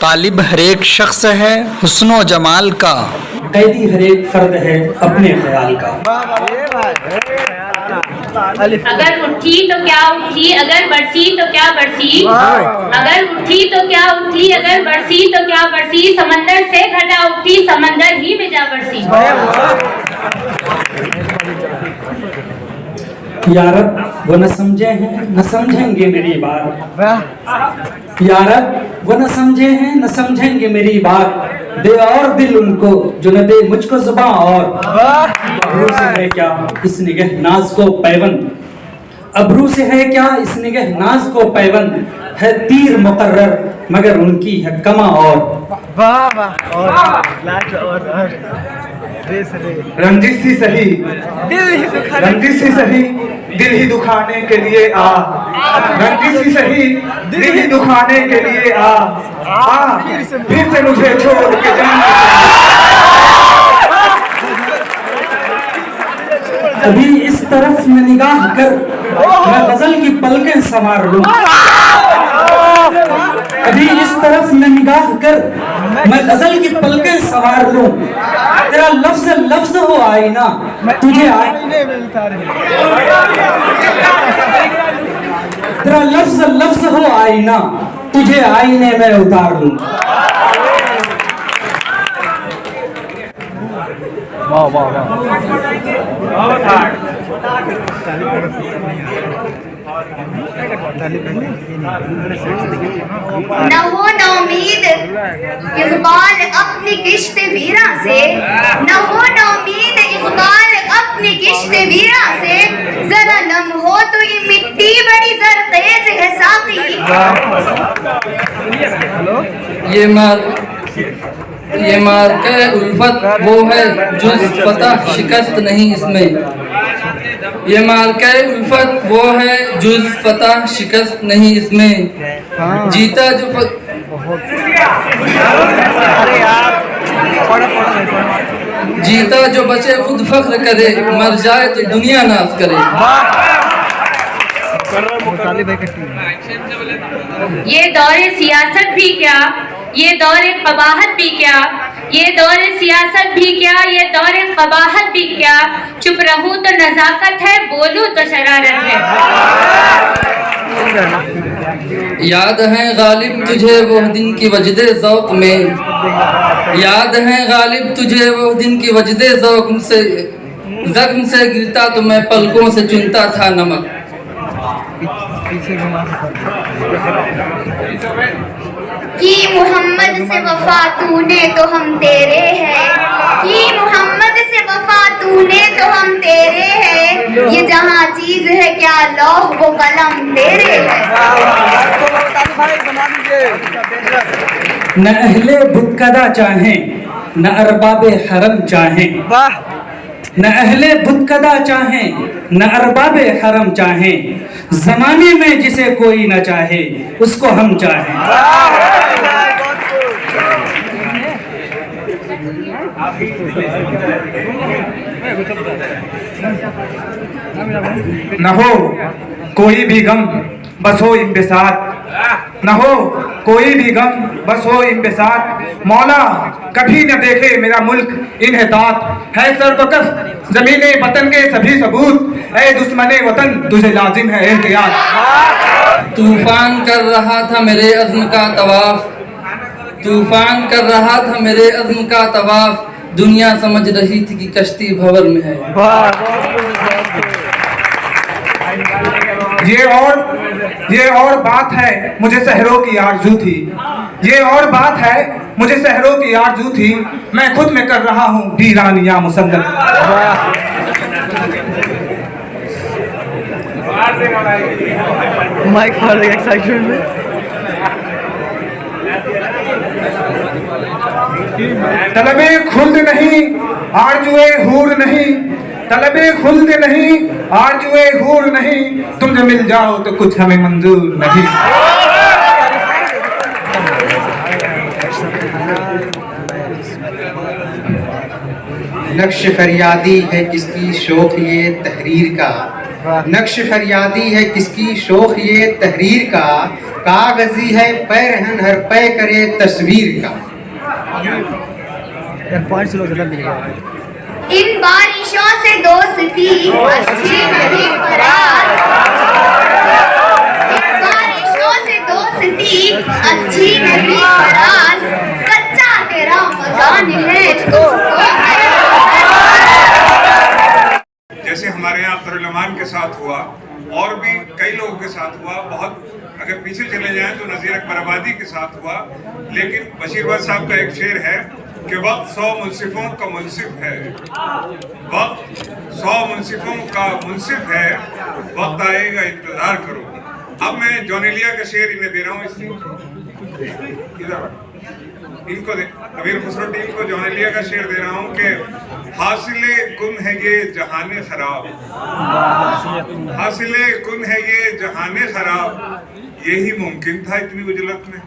तालिब हर एक शख्स है हुस्नो जमाल का, कैदी हर एक फर्द है अपने ख्याल का। अगर उठी तो क्या उठी, अगर बरसी तो क्या बरसी, अगर उठी तो क्या उठी, अगर बरसी तो क्या बरसी, समंदर से घटा उठी, समंदर ही में जा बरसी। यारब वो न समझे हैं न समझेंगे मेरी बात, यारब वो न समझे हैं न समझेंगे मेरी बात, दे और दिल उनको जो न दे मुझको जुबां और। अबरू से है क्या इस निगह नाज को पैवंद, अबरू से है क्या इस निगह नाज को पैवंद, है तीर मुकर्रर मगर उनकी है कमा और। रंजिश सी सही, रंजिश सी सही, दिल ही दुखाने के लिए आ, रंजिश सी सही, दिल ही दुखाने के लिए आ, फिर से मुझे छोड़ के जाना। कभी इस तरफ में निगाह कर मैं गजल की पलकें संवार लूं, कभी इस तरफ में निगाह कर मैं गजल की पलकें संवार लूं, तेरा लफ्ज लफ्ज हो आईना तुझे तेरा लफ्ज लफ्ज हो आईना तुझे आईने में उतार लूं। वाह वाह न हो न उम्मीद इकबाल अपनी किश्त वीरा से, न हो न उम्मीद इकबाल अपनी किश्त वीरा से, जरा नम हो तो ये मिट्टी बड़ी जरतेज है साथी। ये मार के उल्फत वो है जुज़ फतह शिकस्त नहीं इसमें, ये मार के उल्फत वो है जुज़ फतह शिकस्त नहीं इसमें, जीता जो जीता जो बचे खुद फख्र करे, मर जाए तो दुनिया नाज करे। ये दौरे सियासत भी क्या, ये दौरे कबाहत भी क्या, ये दौरे सियासत भी क्या, ये दौरे कबाहत भी क्या, चुप रहूं तो नजाकत है, बोलूं तो शरारत है। याद है गालिब तुझे वो दिन की वजदे ज़ौक़ में, याद है गालिब तुझे वो दिन की वजदे ज़ौक़ से, ज़ख्म से गिरता तो मैं पलकों से चुनता था नमक। की मोहम्मद से वफा तूने तो हम तेरे हैं, की मोहम्मद से वफा तूने तो हम तेरे हैं, ये जहाँ चीज है क्या लौह वो कलम तेरे है। न अहले बुतकदा चाहें न अरबाबे हरम चाहें, न अहले बुतकदा चाहें न अरबाबे हरम चाहें, जमाने में जिसे कोई न चाहे उसको हम चाहें। न हो कोई भी गम बस हो इंबिसात, न हो कोई भी गम बस हो इंबिसात, मौला कभी न देखे मेरा मुल्क इन्हितात, है सरबकस ज़मीने वतन के सभी सबूत, ऐ दुश्मने वतन तुझे लाजिम है एहतियात। तूफान कर रहा था मेरे अज़्म का तवाफ, तूफान कर रहा था मेरे अज़्म का तवाफ, दुनिया समझ रही थी कि कश्ती भंवर में है। ये और बात है मुझे शहरों की आरज़ू थी, ये और बात है मुझे शहरों की आरज़ू थी, मैं खुद में कर रहा हूँ वीरानिया मुसल्लत। माइक फाड़ देगा एक्साइटमेंट में। तलबे खुल्द नहीं आरजुए हूर नहीं, तलबे खुल्द नहीं आरजुए हूर नहीं, तुम जो मिल जाओ तो कुछ हमें मंजूर नहीं। नक्श फरियादी है किसकी शौक ये तहरीर का, नक्श फरियादी है किसकी शौक ये तहरीर का, कागजी है पैरहन हर पै करे तस्वीर का। इन बारिशों से दोस्ती अच्छी नहीं फराज, इन बारिशों से दोस्ती अच्छी नहीं फराज, कच्चा तेरा मकान है जैसे हमारे यहाँ अब्दुर्रहमान के साथ हुआ और भी कई लोगों के साथ हुआ, बहुत अगर पीछे चले जाएं तो नज़ीर अकबर आबादी के साथ हुआ, लेकिन बशीरबाद साहब का एक शेर है कि वक्त 100 मुंसिफों का मुंसिफ है, वक्त 100 मुंसिफों का मुंसिफ है, वक्त आएगा इंतजार करो। अब मैं जॉनेलिया का शेर इन्हें दे रहा हूँ, इसलिए इनको अमीर खुसरो टीम को जॉनेलिया का शेर दे रहा हूँ कि हासिले कुन है ये जहाने खराब, हासिले कुन है ये जहाने खराब, यही मुमकिन था इतनी उजलत में।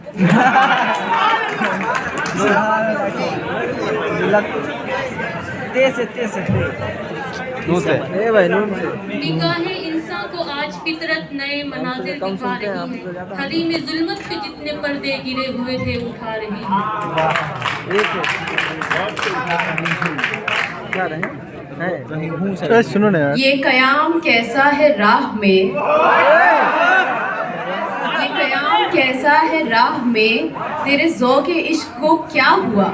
निगाहे इंसान को आज फितरत नए मनाजिर दिखा रही है, हरी में जुल्मत के जितने पर्दे गिरे हुए थे उठा रही है। सुनो ना यार, ये कयाम कैसा है राह में, ये कयाम कैसा है राह में, तेरे ज़ौक़े इश्क को क्या हुआ,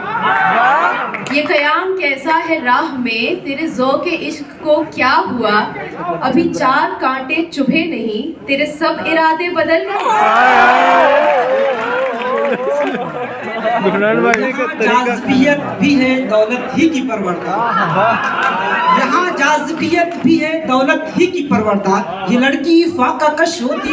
ये कयाम कैसा है राह में, तेरे ज़ौक़े इश्क को क्या हुआ, अभी 4 कांटे चुभे नहीं, तेरे सब इरादे बदल गए। जाज़बियत भी है दौलत ही की परवरदा, यहाँ जाज़बियत भी है दौलत ही की परवरदा, ये लड़की फाका कश होती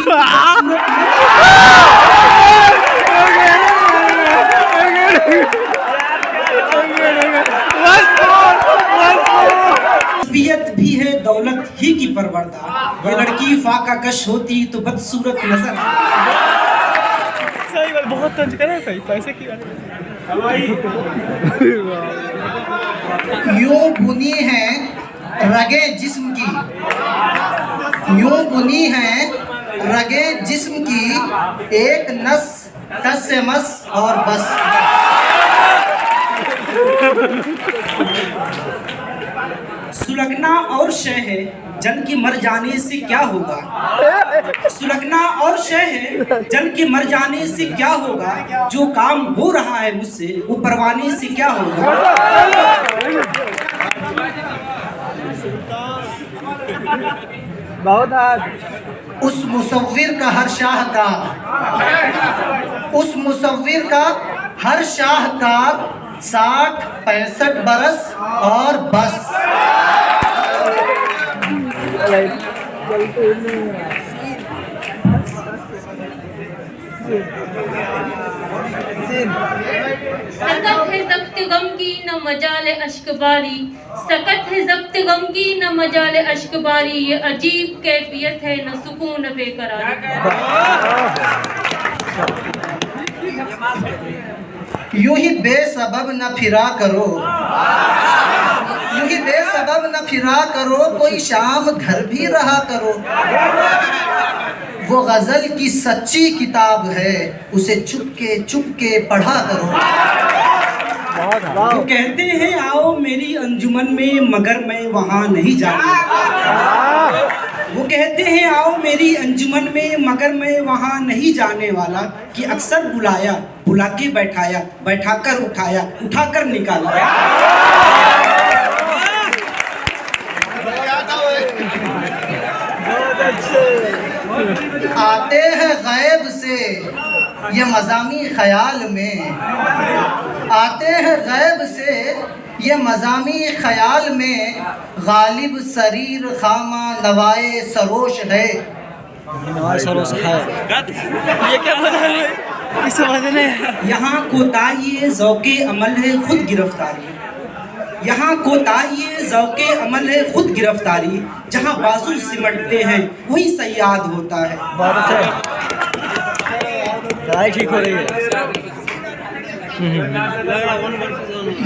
जाज़बियत भी है दौलत ही की परवरदा, ये लड़की फाका कश होती तो बदसूरत नजर। सही बात, बहुत तंज करे भाई, पैसे की यूं बुनी है रगे जिस्म की, यूं बुनी है रगे जिस्म की, एक नस टस से मस और बस। सुलगना और शय है जन की मर जाने से क्या होगा, सुलगना और शय है जन के मर जाने से क्या होगा, जो काम हो रहा है मुझसे वो परवाने से क्या होगा। उस मुसव्विर का हर शाहकार, उस मुसव्विर का हर शाहकार 60-65 बरस और बस। सकत है ज़ब्त गम की न मजाल अश्क बारी, सकत है ज़ब्त गम की न मजाल अश्क बारी, ये अजीब कैफियत है न सुकून बेकरारी। यूं ही बेसबब न फिरा करो, यूं ही बेसबब न फिरा करो, कोई शाम घर भी रहा करो। वो गजल की सच्ची किताब है, उसे चुपके पढ़ा करो। वो कहते हैं आओ मेरी अंजुमन में, मगर मैं वहाँ नहीं जाने। वो कहते हैं आओ मेरी अंजुमन में, मगर मैं वहाँ नहीं जाने वाला। कि अक्सर बुलाया, बुला के बैठाया, बैठाकर उठाया, उठाकर निकाला। आते हैं गैब से ये मज़ामी ख्याल में, आते हैं गैब से ये मज़ामी ख्याल में, गालिब सरीर खामा नवाए सरोश है। ये क्या यहाँ कोताही ज़ौक़े अमल है खुद गिरफ्तारी, यहाँ कोताही ज़ौक़े अमल है खुद गिरफ्तारी। जहाँ बाजू सिमटते हैं वही सयाद होता है। ठीक हो रही है।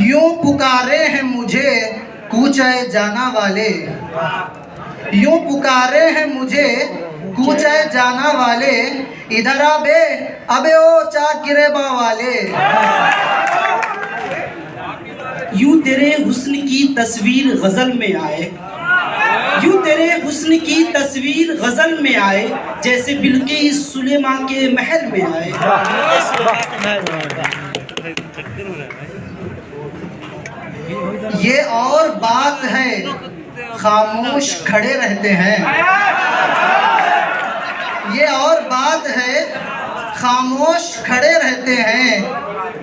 यूं पुकारे हैं मुझे कूचे जाना वाले, यूं पुकारे हैं मुझे कूचे जाना वाले, इधर आबे अबे ओ चाकिरे बा वाले। यूं तेरे हुस्न की तस्वीर गज़ल में आए, यूं तेरे हुस्न की तस्वीर गज़ल में आए, जैसे बिल्किस सुलेमा के महल में आए। ये और बात है खामोश खड़े रहते हैं, ये और बात है खामोश खड़े रहते हैं।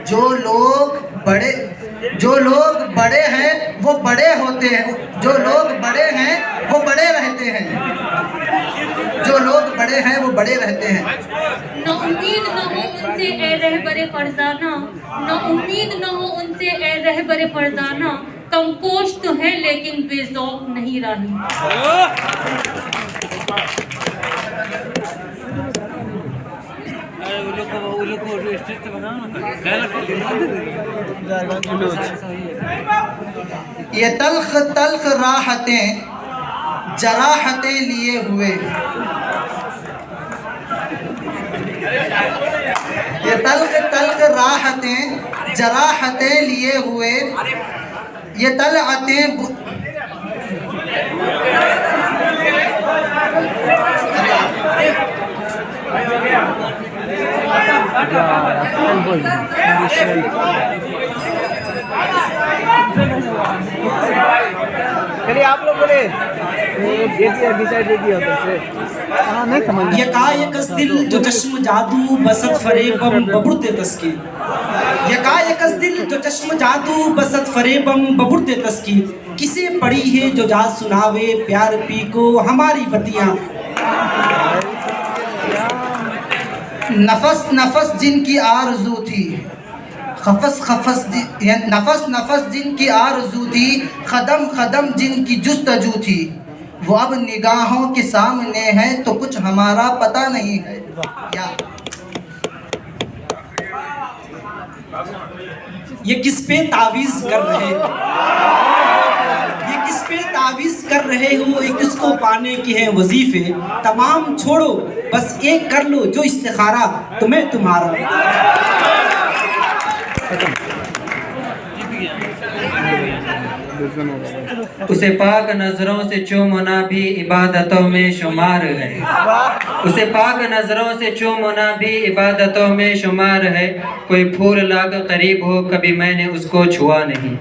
जो लोग बड़े हैं वो बड़े होते हैं, जो लोग बड़े हैं वो बड़े रहते हैं, जो लोग बड़े हैं वो बड़े रहते हैं। न उम्मीद न हो उनसे ए रहबरे फरजाना, न उम्मीद न हो उनसे ए रहबरे फरजाना, कमपोश तो है लेकिन बेज़ौक़ नहीं राही। ये तल्ख तल्ख राहतें जराहतें लिए हुए, ये तल्ख तल्ख राहतें जराहतें लिए हुए, ये तलअतें चलिए आप लोग बोले डिसाइड दे दिया उधर से। नहीं समझ यकायकस दिल जो चश्म जादू बसत फरेबम बबुरते तस्कीर, यकायकस दिल जो चश्म जादू बसत फरेबम बबुरते तस्कीर। किसे पड़ी है जो जा सुनावे प्यार पी को हमारी बतियाँ। नफस नफस जिनकी आरज़ू थी, खफस खफस नफस नफस जिनकी आरज़ू थी, ख़दम ख़दम जिनकी जुस्तजू थी, वो अब निगाहों के सामने है तो कुछ हमारा पता नहीं है। क्या ये किस पे तावीज़ कर रहे हो, ये किस पे तावीज़ कर रहे हो। एक किसको पाने के हैं वजीफे, तमाम छोड़ो बस एक कर लो जो इस्तिखारा तुम्हें तुम्हारा। उसे पाक नजरों से चूमना भी इबादतों में शुमार है, उसे पाक नजरों से चूमना भी इबादतों में शुमार है। कोई फूल लाकर करीब हो कभी मैंने उसको छुआ नहीं।